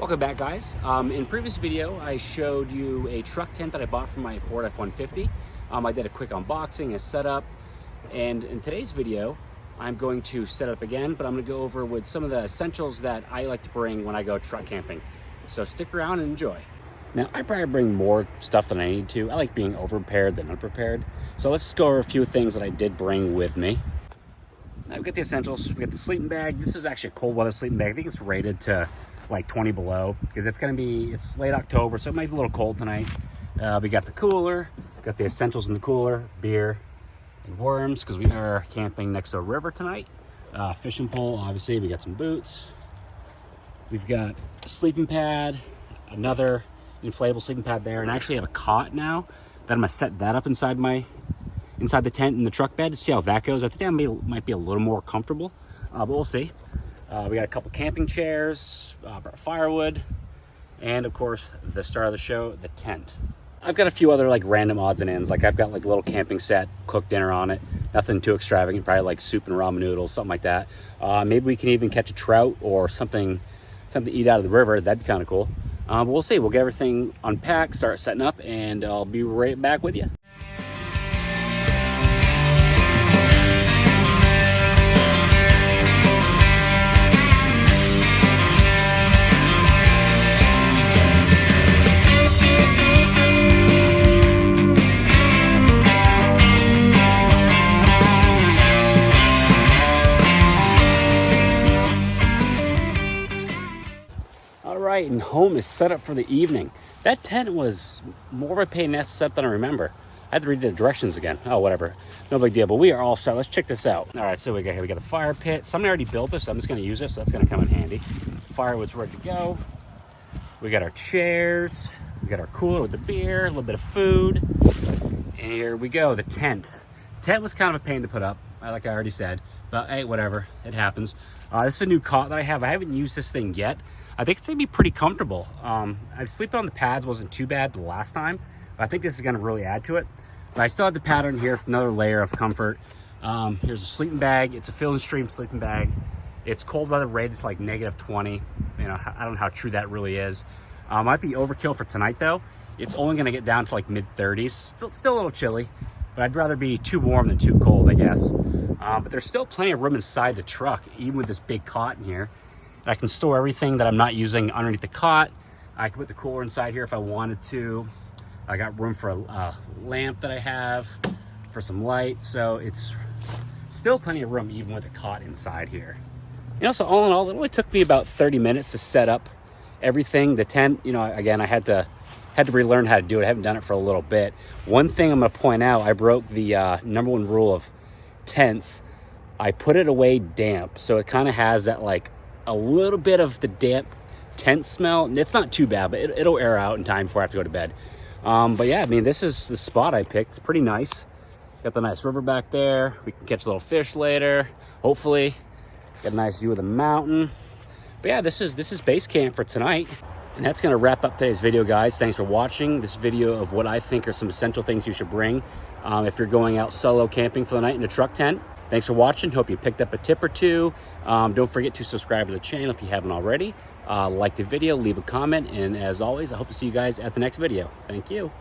Welcome back, guys. In previous video, I showed you a truck tent that I bought from my Ford F-150. I did a quick unboxing, a setup, and in today's video, I'm going to set up again, but I'm going to go over with some of the essentials that I like to bring when I go truck camping. So stick around and enjoy. Now, I probably bring more stuff than I need to. I like being over-prepared than unprepared. So let's just go over a few things that I did bring with me. Now, we've got the essentials. We got the sleeping bag. This is actually a cold weather sleeping bag. I think it's rated to like 20 below because it's late October, so it might be a little cold tonight. We got the cooler, got the essentials in the cooler, beer and worms because we are camping next to a river tonight. Fishing pole, obviously. We got some boots. We've got a sleeping pad, another inflatable sleeping pad there, and I actually have a cot now that I'm gonna set that up inside the tent in the truck bed to see how that goes. I think that might be a little more comfortable, but we'll see. We got a couple camping chairs, firewood, and of course the star of the show, the tent. I've got a few other like random odds and ends. Like I've got like a little camping set, cooked dinner on it, nothing too extravagant, probably like soup and ramen noodles, something like that. Maybe we can even catch a trout or something to eat out of the river. That'd be kind of cool. But we'll see. We'll get everything unpacked, start setting up, and I'll be right back with you. Right, and home is set up for the evening. That tent was more of a pain in the ass to set than I remember. I had to read the directions again. Oh, whatever. No big deal, but we are all set. Let's check this out. All right, so we got a fire pit. Somebody already built this, so I'm just gonna use this, so that's gonna come in handy. Firewood's ready to go. We got our chairs. We got our cooler with the beer, a little bit of food. And here we go, the tent. Tent was kind of a pain to put up, like I already said, but hey, whatever, it happens. This is a new cot that I have. I haven't used this thing yet. I think it's gonna be pretty comfortable. I sleeping on the pads wasn't too bad the last time, but I think this is gonna really add to it. But I still have the pad on here for another layer of comfort. Here's a sleeping bag. It's a Field & Stream sleeping bag. It's cold weather rated, it's like -20. You know, I don't know how true that really is. Might be overkill for tonight though. It's only gonna get down to like mid-30s. Still a little chilly, but I'd rather be too warm than too cold, I guess. But there's still plenty of room inside the truck, even with this big cot in here. I can store everything that I'm not using underneath the cot. I can put the cooler inside here if I wanted to. I got room for a lamp that I have, for some light. So it's still plenty of room even with the cot inside here. You know, so all in all, it only took me about 30 minutes to set up everything. The tent, you know, again, I had to relearn how to do it. I haven't done it for a little bit. One thing I'm gonna point out, I broke the #1 rule of tents. I put it away damp. So it kind of has that like a little bit of the damp tent smell. It's not too bad, but it'll air out in time before I have to go to bed. But yeah, I mean, this is the spot I picked. It's pretty nice. Got the nice river back there. We can catch a little fish later, hopefully. Got a nice view of the mountain. But yeah, this is base camp for tonight. And that's gonna wrap up today's video, guys. Thanks for watching this video of what I think are some essential things you should bring if you're going out solo camping for the night in a truck tent. Thanks for watching. Hope you picked up a tip or two. Don't forget to subscribe to the channel if you haven't already. Like the video, leave a comment, and as always, I hope to see you guys at the next video. Thank you.